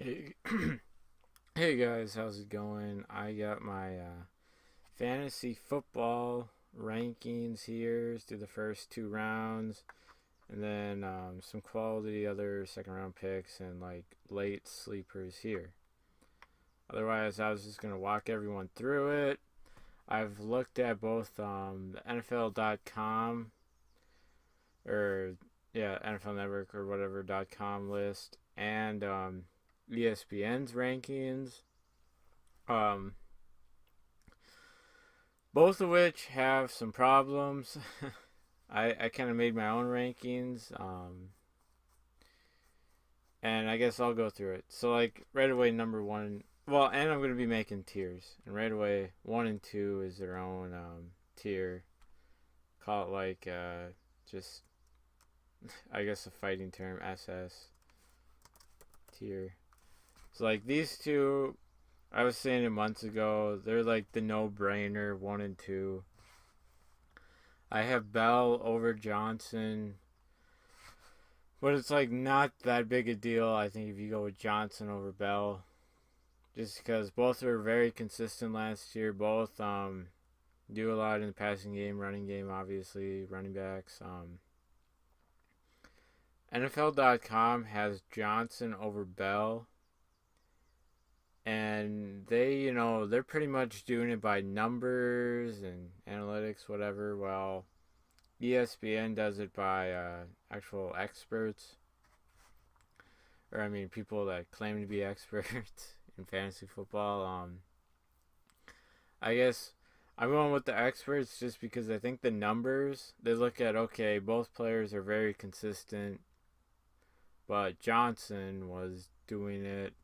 Hey, hey guys, how's it going? I got my fantasy football rankings here through the first two rounds, and then some quality other second round picks and like late sleepers here. Otherwise, I was just gonna walk everyone through it. I've looked at both the NFL.com or NFL Network or whatever.com list and ESPN's rankings. Um, both of which have some problems. I kind of made my own rankings, and I guess I'll go through it. So, like, right away, number one, well, and I'm going to be making tiers. And right away, one and two is their own tier. Call it like just, I guess, a fighting term, SS tier. So, like, these two, I was saying it months ago, they're like the no brainer, one and two. I have Bell over Johnson, but it's like not that big a deal. I think if you go with Johnson over Bell, just because both were very consistent last year. Both do a lot in the passing game, running game, obviously running backs. NFL.com has Johnson over Bell, and they're pretty much doing it by numbers and analytics, whatever. Well, ESPN does it by actual experts, or I mean, people that claim to be experts in fantasy football. I guess I'm going with the experts just because I think the numbers they look at. Okay, both players are very consistent, but Johnson was doing it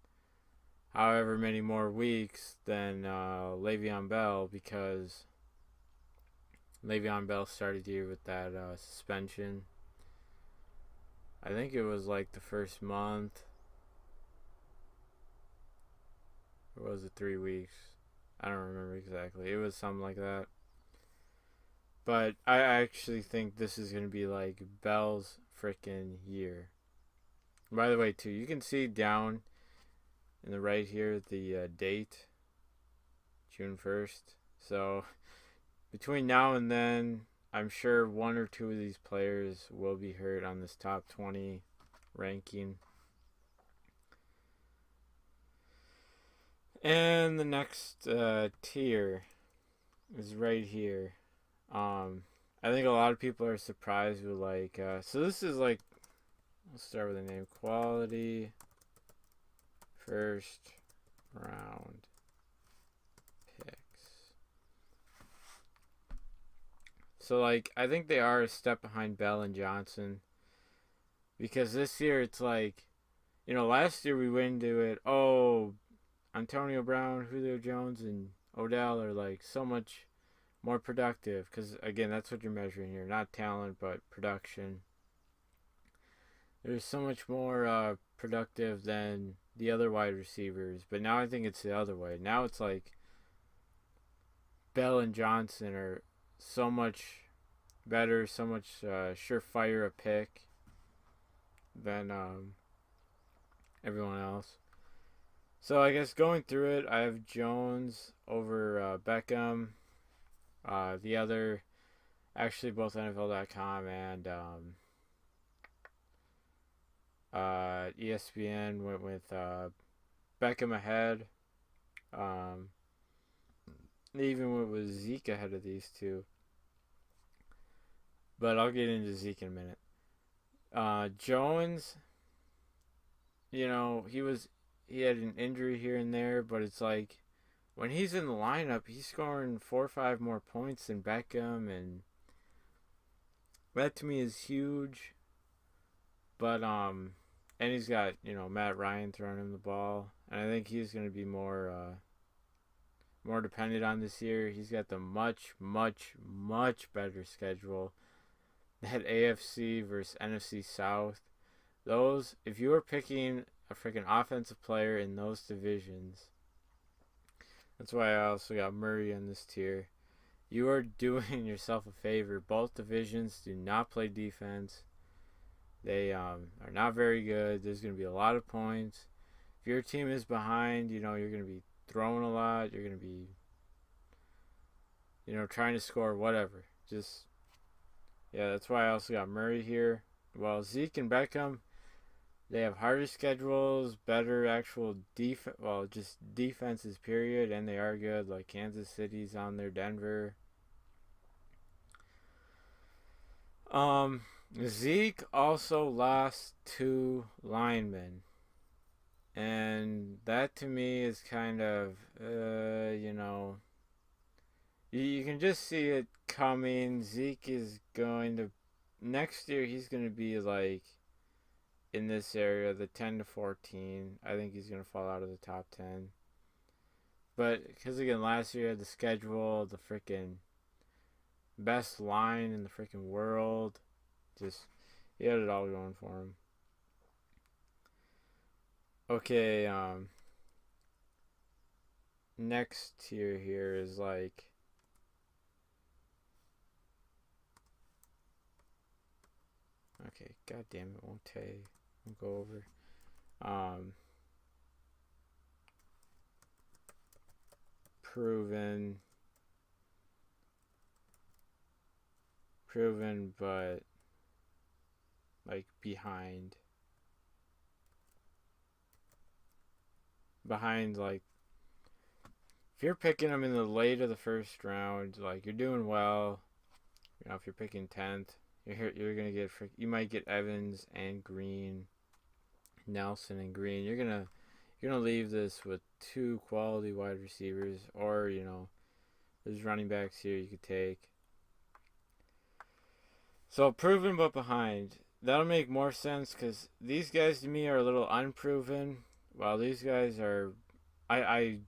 however many more weeks than Le'Veon Bell because Le'Veon Bell started the year with that suspension. I think it was like the first month, or was it 3 weeks? I don't remember exactly. It was something like that. But I actually think this is going to be like Bell's freaking year. By the way, too, you can see down in the right here the date, June 1st. So between now and then, I'm sure one or two of these players will be hurt on this top 20 ranking. And the next tier is right here. I think a lot of people are surprised with like. So this is like. Let's start with the name. Quality first round picks. So like, I think they are a step behind Bell and Johnson because this year it's like, last year we went into it. Oh, Antonio Brown, Julio Jones, and Odell are like so much more productive because again, that's what you're measuring here, not talent but production. They're so much more productive than the other wide receivers, but now I think it's the other way. Now it's like Bell and Johnson are so much better, so much surefire a pick than everyone else. So I guess going through it, I have Jones over Beckham. The other, actually, both NFL.com and ESPN went with Beckham ahead. Um, they even went with Zeke ahead of these two. But I'll get into Zeke in a minute. Jones, he had an injury here and there, but it's like when he's in the lineup, he's scoring 4 or 5 more points than Beckham, and that to me is huge. But and he's got Matt Ryan throwing him the ball, and I think he's going to be more dependent on this year. He's got the much better schedule. That AFC versus NFC South. Those, if you were picking a freaking offensive player in those divisions, that's why I also got Murray in this tier. You are doing yourself a favor. Both divisions do not play defense. They are not very good. There's going to be a lot of points. if your team is behind, you know, you're going to be throwing a lot. You're going to be, you know, trying to score, whatever. Just, yeah, that's why I also got Murray here. Well, Zeke and Beckham, they have harder schedules, better actual defense, well, just defenses, period, and they are good. Like Kansas City's on there, Denver. Zeke also lost 2 linemen. And that to me is kind of, you know, you can just see it coming. Zeke is going to, next year, he's going to be like in this area, the 10 to 14. I think he's going to fall out of the top 10. But because, again, last year, the schedule, the freaking best line in the freaking world, just, he had it all going for him. Okay, next tier here is like, okay, god damn it, won't go over. Proven, but like behind, like, if you're picking them in the late of the first round, like, you're doing well. You know, if you're picking 10th, you're gonna get, you might get Evans and Green, Nelson and Green. You're gonna leave this with 2 quality wide receivers, or, you know, there's running backs here you could take. So proven but behind, that'll make more sense because these guys to me are a little unproven, while these guys are, I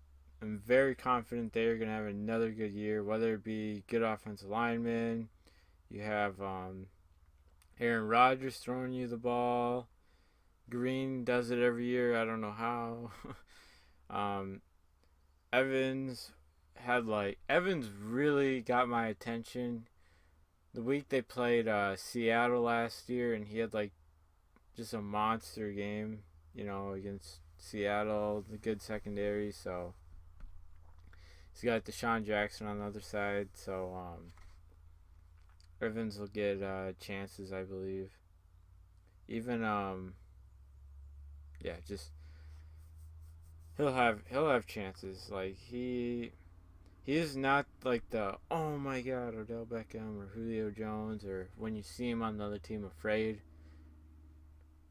am very confident they are gonna have another good year, whether it be good offensive linemen. You have Aaron Rodgers throwing you the ball. Green does it every year. I don't know how. Evans really got my attention the week they played Seattle last year, and he had like just a monster game, you know, against Seattle, the good secondary. So he's got Deshaun Jackson on the other side. So Evans will get chances, I believe. Even yeah, just he'll have chances. Like he is not like the, oh my god, Odell Beckham or Julio Jones, or when you see him on the other team, afraid.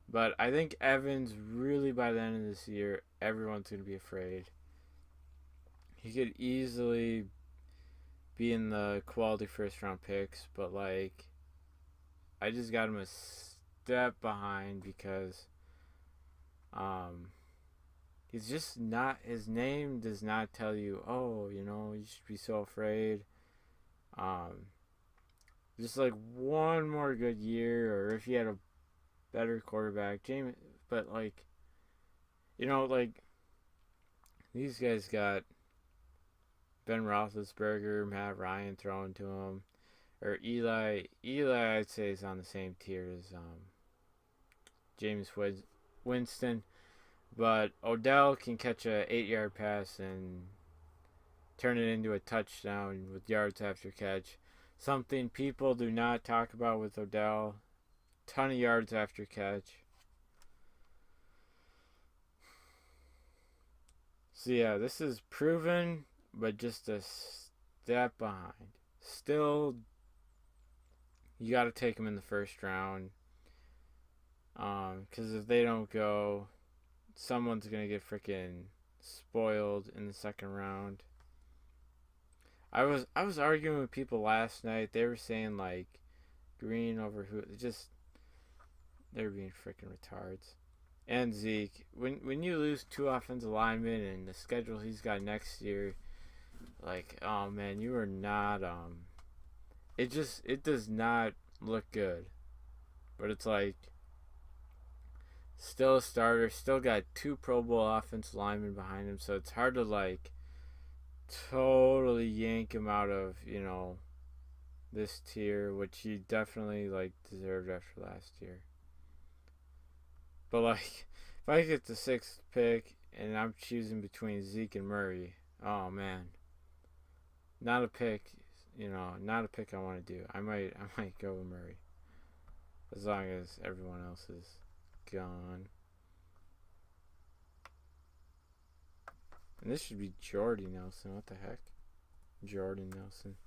But I think Evans, really, by the end of this year, everyone's going to be afraid. He could easily be in the quality first round picks, but like, I just got him a step behind because he's just not, his name does not tell you, oh, you know, you should be so afraid. Just like one more good year, or if he had a better quarterback, James, but like, you know, like, these guys got Ben Roethlisberger, Matt Ryan throwing to him, or Eli, I'd say, is on the same tier as James Winston. But Odell can catch a 8-yard pass and turn it into a touchdown with yards after catch. Something people do not talk about with Odell. Ton of yards after catch. So yeah, this is proven, but just a step behind. Still, you got to take them in the first round. Because if they don't go, someone's going to get freaking spoiled in the second round. I was arguing with people last night. They were saying like Green over who, they're being freaking retards. And Zeke, when you lose 2 offensive linemen and the schedule he's got next year, like, oh man, you are not it does not look good. But it's like, still a starter, still got 2 Pro Bowl offensive linemen behind him, so it's hard to like totally yank him out of, you know, this tier, which he definitely like deserved after last year. But like, If I get the sixth pick and I'm choosing between Zeke and Murray, oh man, not a pick. Not a pick I want to do. I might go with Murray as long as everyone else is gone. And this should be Jordy Nelson. What the heck? Jordan Nelson.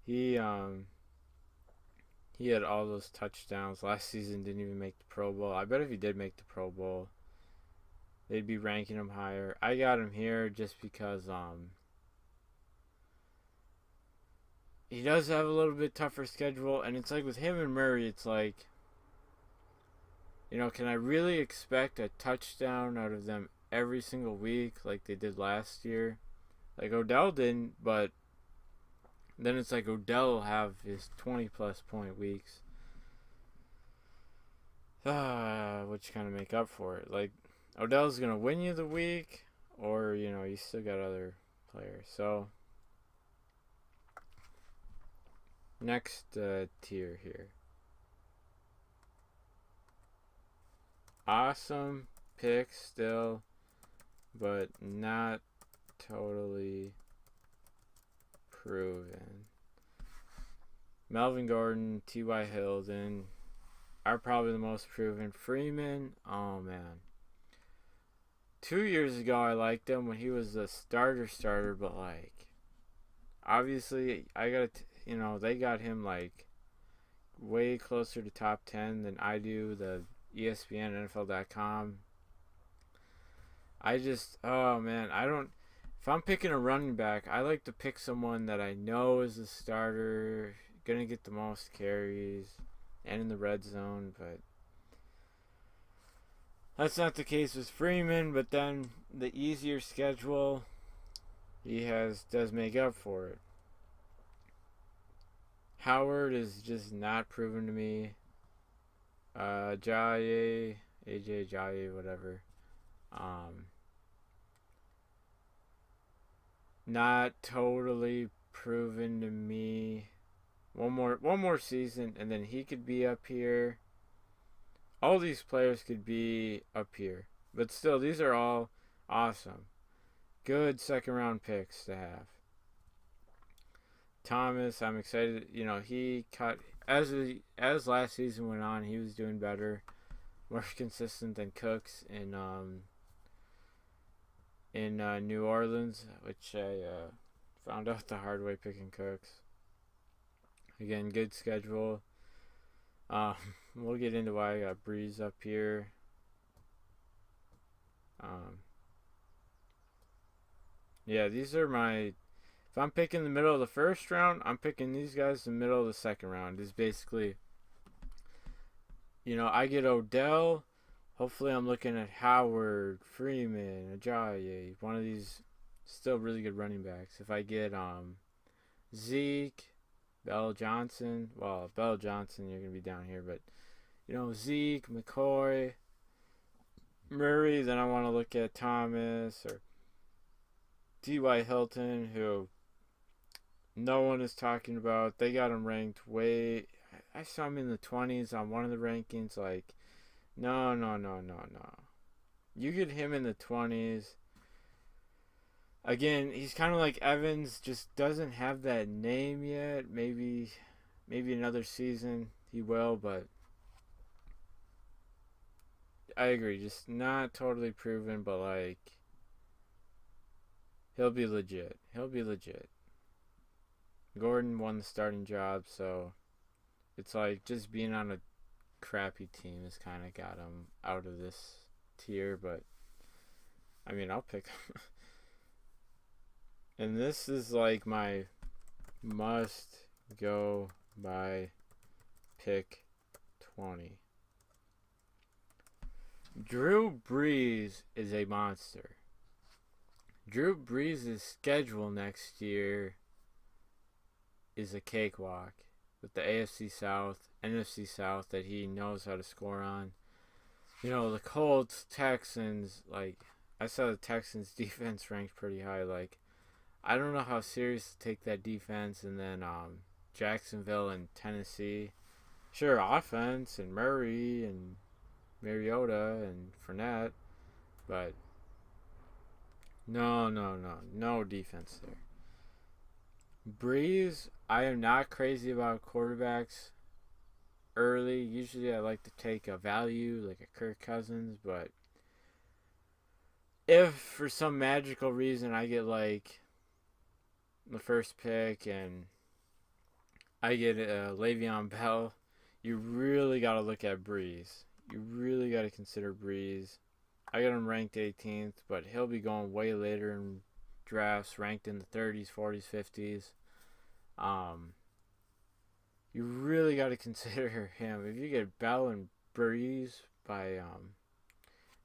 He had all those touchdowns last season. Didn't even make the Pro Bowl. I bet if he did make the Pro Bowl, they'd be ranking him higher. I got him here just because he does have a little bit tougher schedule, and it's like with him and Murray, it's like, can I really expect a touchdown out of them every single week like they did last year? Like Odell didn't, but then it's like Odell will have his 20-plus point weeks, which kind of make up for it. Like Odell's going to win you the week, or, you still got other players. So next tier here. Awesome pick still, but not totally proven. Melvin Gordon, T.Y. Hilton are probably the most proven. Freeman, oh man. 2 years ago I liked him when he was the starter, but like, obviously they got him like way closer to top 10 than I do, the ESPN, NFL.com. If I'm picking a running back, I like to pick someone that I know is a starter, gonna get the most carries, and in the red zone, but that's not the case with Freeman. But then the easier schedule he has does make up for it. Howard is just not proven to me. AJ Ajayi, whatever. Not totally proven to me. One more season, and then he could be up here. All these players could be up here, but still, these are all awesome, good second round picks to have. Thomas, I'm excited. He cut as last season went on. He was doing better, more consistent than Cooks in New Orleans, which I found out the hard way picking Cooks. Again, good schedule. We'll get into why I got Breeze up here. These are my. If I'm picking the middle of the first round, I'm picking these guys the middle of the second round. Is basically, I get Odell. Hopefully, I'm looking at Howard, Freeman, Ajayi, one of these still really good running backs. If I get Zeke, Bell Johnson, you're gonna be down here, but Zeke, McCoy, Murray, then I want to look at Thomas or T.Y. Hilton, who no one is talking about. They got him ranked way. I saw him in the 20s on one of the rankings. Like, no. You get him in the 20s. Again, he's kind of like Evans, just doesn't have that name yet. Maybe another season he will, but I agree, just not totally proven, but like he'll be legit. Gordon won the starting job, so it's like just being on a crappy team has kind of got him out of this tier, but I mean, I'll pick him. And this is like my must go by pick 20. Drew Brees is a monster. Drew Brees' schedule next year is a cakewalk with the AFC South, NFC South that he knows how to score on. The Colts, Texans, like, I saw the Texans defense ranked pretty high. Like, I don't know how serious to take that defense. And then Jacksonville and Tennessee. Sure, offense and Murray and Mariota and Fournette, but no defense there. Breeze, I am not crazy about quarterbacks early. Usually I like to take a value like a Kirk Cousins, but if for some magical reason I get like the first pick and I get Le'Veon Bell, you really got to look at Breeze. You really got to consider Breeze. I got him ranked 18th, but he'll be going way later in drafts, ranked in the 30s, 40s, 50s. You really got to consider him. If you get Bell and Breeze by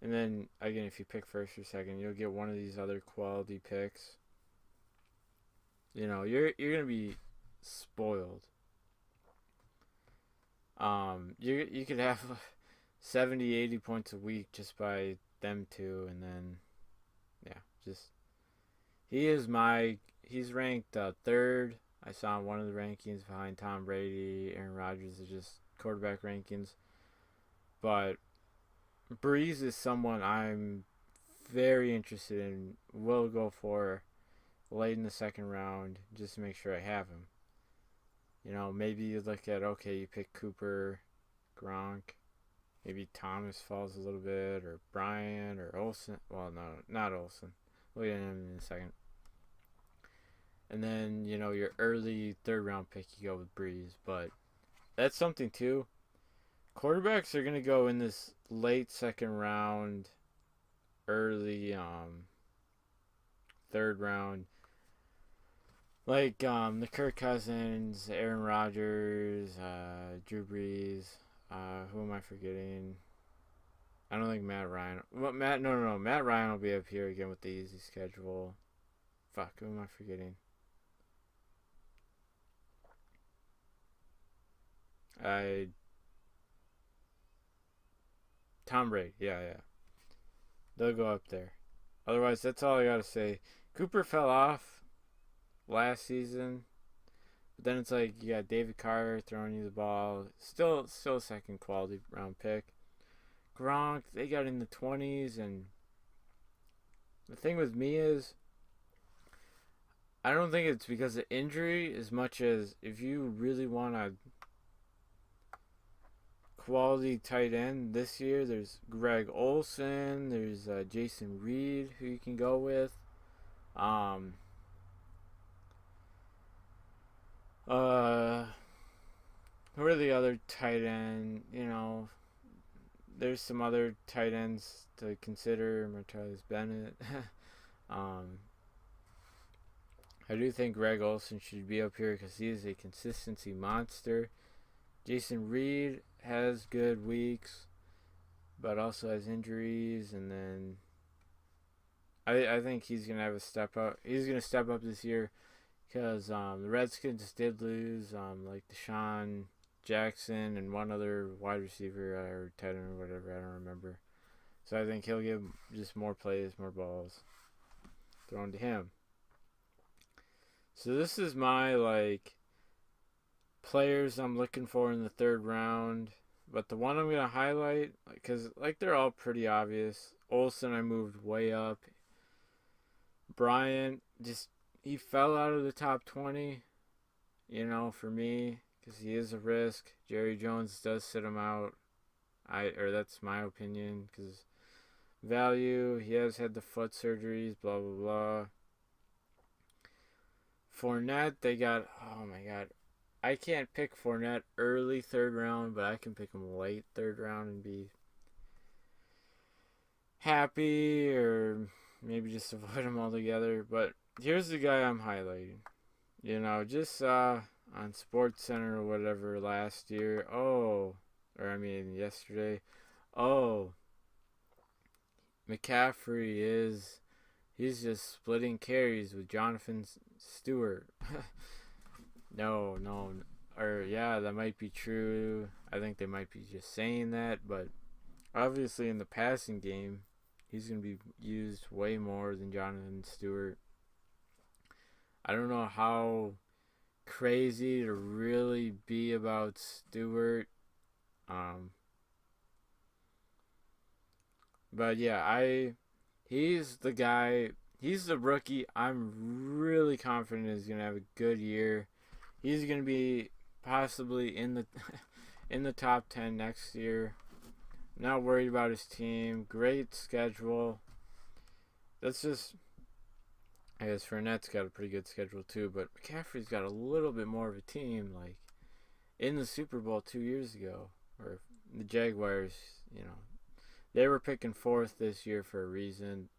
and then again, if you pick first or second, you'll get one of these other quality picks. You know, you're gonna be spoiled. You could have 70, 80 points a week just by them two, and then yeah, just he's ranked third. I saw one of the rankings behind Tom Brady, Aaron Rodgers is just quarterback rankings, but Breeze is someone I'm very interested in. Will go for late in the second round just to make sure I have him. You know, maybe you look at okay, you pick Cooper, Gronk, maybe Thomas falls a little bit, or Bryant, or Olsen. Well, no, not Olsen. We'll get him in a second. And then you know your early third round pick, you go with Breeze, but that's something too. Quarterbacks are gonna go in this late second round, early third round. Like the Kirk Cousins, Aaron Rodgers, Drew Brees. Who am I forgetting? I don't think Matt Ryan. Well, no. Matt Ryan will be up here again with the easy schedule. Fuck, who am I forgetting? I Tom Brady. Yeah. They'll go up there. Otherwise, that's all I gotta say. Cooper fell off last season. But then it's like you got David Carter throwing you the ball. Still a second quality round pick. Gronk, they got in the 20s, and the thing with me is I don't think it's because of injury as much as if you really want a quality tight end this year, there's Greg Olsen, there's Jason Reed who you can go with. Um, who are the other tight end? You know, there's some other tight ends to consider. Martellus Bennett. um, I do think Greg Olsen should be up here because he is a consistency monster. Jason Reed has good weeks, but also has injuries, and then I think he's gonna have a step up. He's gonna step up this year because the Redskins did lose like Deshaun Jackson and one other wide receiver or tight end or whatever, I don't remember. So I think he'll give just more plays, more balls thrown to him. So this is my like players I'm looking for in the third round. But the one I'm gonna highlight, because like they're all pretty obvious. Olsen, I moved way up. Bryant, just he fell out of the top 20. You know, for me, because he is a risk. Jerry Jones does sit him out. That's my opinion, because value, he has had the foot surgeries, blah blah blah. Fournette, they got, oh my god, I can't pick Fournette early third round, but I can pick him late third round and be happy, or maybe just avoid him altogether. But here's the guy I'm highlighting. You know, just on Sports Center or whatever last year. Yesterday. Oh, McCaffrey he's just splitting carries with Jonathan Stewart. No, or yeah, that might be true. I think they might be just saying that, but obviously in the passing game, he's going to be used way more than Jonathan Stewart. I don't know how crazy to really be about Stewart. But yeah, he's the guy. He's the rookie. I'm really confident he's gonna have a good year. He's gonna be possibly in the in the top 10 next year. Not worried about his team. Great schedule. That's just, I guess Fournette's got a pretty good schedule too, but McCaffrey's got a little bit more of a team. Like in the Super Bowl 2 years ago, or the Jaguars, they were picking fourth this year for a reason.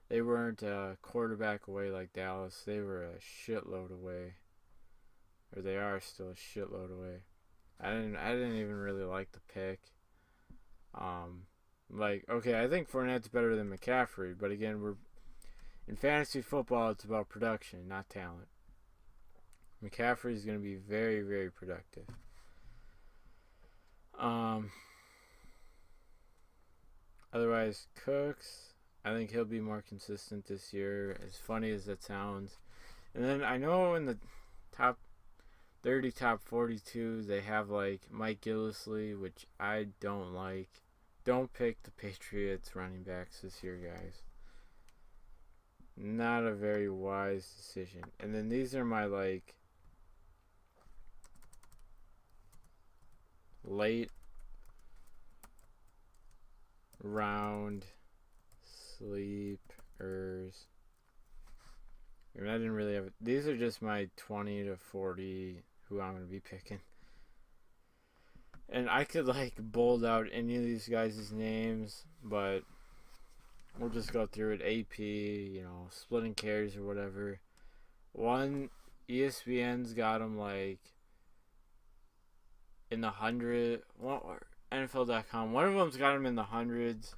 They weren't a quarterback away like Dallas. They were a shitload away, or they are still a shitload away. I didn't even really like the pick. Okay, I think Fournette's better than McCaffrey, but again, in fantasy football, it's about production, not talent. McCaffrey is going to be very, very productive. Otherwise, Cooks, I think he'll be more consistent this year, as funny as that sounds. And then I know in the top 30, top 42, they have like Mike Gillislee, which I don't like. Don't pick the Patriots running backs this year, guys. Not a very wise decision. And then these are my late round sleepers. I mean, I didn't really have. These are just my 20 to 40 who I'm going to be picking. And I could bold out any of these guys' names, but we'll just go through it. AP, splitting carries or whatever. One, ESPN's got him in the 100. Well, NFL.com. One of them's got him in the hundreds,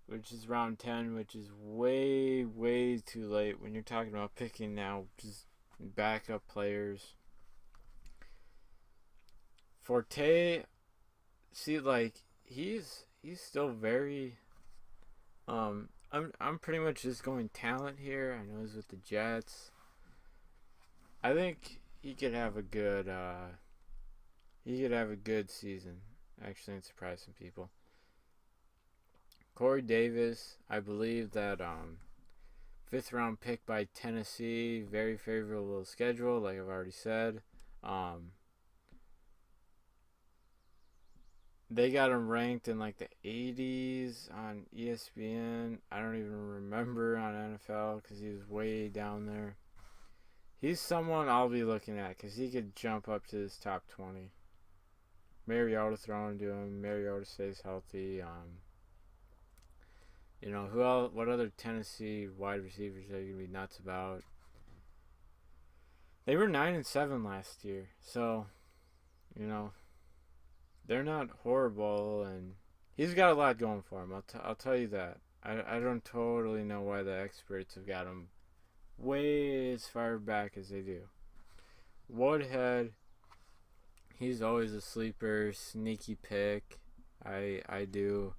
which is round 10, which is way, way too late when you're talking about picking now just backup players. Forte, see, he's still very. I'm pretty much just going talent here. I know he's with the Jets. I think he could have a good. He could have a good season, actually, and surprise some people. Corey Davis, I believe that 5th round pick by Tennessee, very favorable schedule, like I've already said. They got him ranked in the 80s on ESPN. I don't even remember on NFL because he was way down there. He's someone I'll be looking at because he could jump up to this top 20. Mariota throwing to him. Mariota stays healthy. Who else? What other Tennessee wide receivers are you gonna be nuts about? They were 9-7 last year, so they're not horrible, and he's got a lot going for him. I'll tell you that. I don't totally know why the experts have got him way as far back as they do. Woodhead, he's always a sleeper, sneaky pick. I do.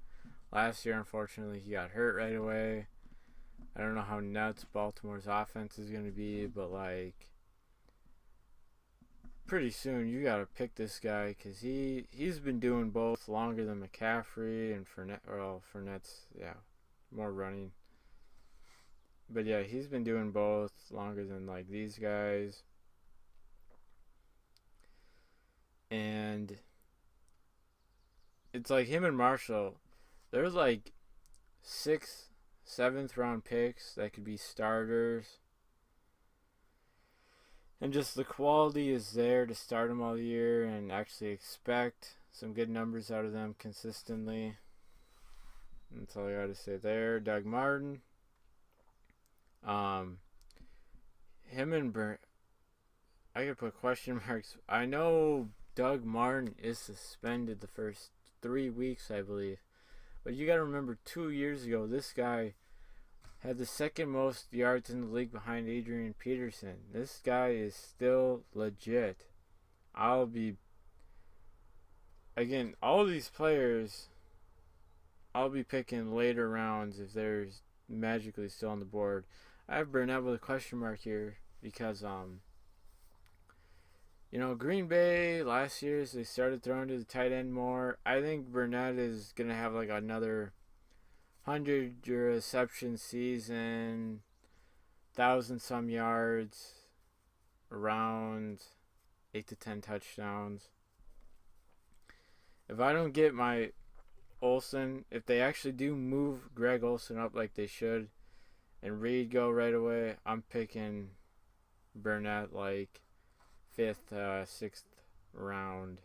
Last year, unfortunately, he got hurt right away. I don't know how nuts Baltimore's offense is going to be, but pretty soon you got to pick this guy because he's been doing both longer than McCaffrey and Fournette. Well, Fournette's, more running. But yeah, he's been doing both longer than these guys. And it's him and Marshall. There's 6th, 7th round picks that could be starters. And just the quality is there to start them all year and actually expect some good numbers out of them consistently. That's all I got to say there. Doug Martin. Him and I could put question marks. I know Doug Martin is suspended the first 3 weeks, I believe. But you got to remember, 2 years ago, this guy had the second most yards in the league behind Adrian Peterson. This guy is still legit. Again, all these players, I'll be picking later rounds if they're magically still on the board. I have Burnett with a question mark here because, Green Bay last year, they started throwing to the tight end more. I think Burnett is going to have another 100 reception season, 1,000 some yards, around 8 to 10 touchdowns. If I don't get my Olsen, if they actually do move Greg Olsen up like they should, and Reed go right away, I'm picking Burnett like 5th, 6th round.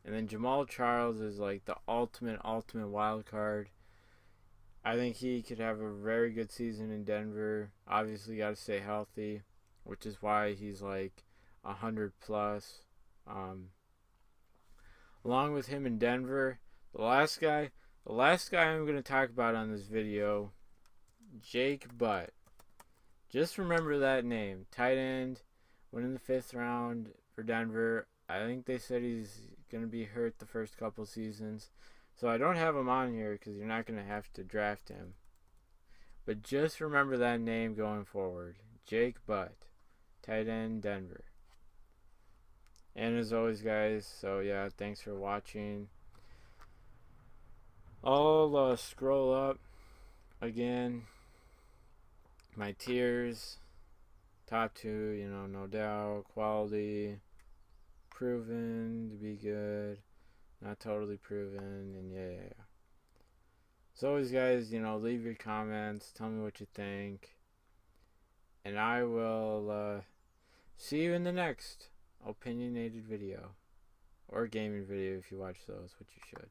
And then Jamal Charles is like the ultimate wild card. I think he could have a very good season in Denver. Obviously, got to stay healthy, which is why he's like 100 plus. Along with him in Denver, the last guy I'm going to talk about on this video, Jake Butt. Just remember that name. Tight end, went in the 5th round for Denver. I think they said he's going to be hurt the first couple seasons. So I don't have him on here because you're not going to have to draft him. But just remember that name going forward. Jake Butt, tight end, Denver. And as always, guys, so yeah, thanks for watching. I'll scroll up again. My tiers. Top 2, no doubt. Quality. Proven to be good. Not totally proven. And yeah. As always, guys, leave your comments. Tell me what you think. And I will see you in the next opinionated video. Or gaming video if you watch those, which you should.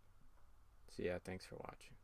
So yeah, thanks for watching.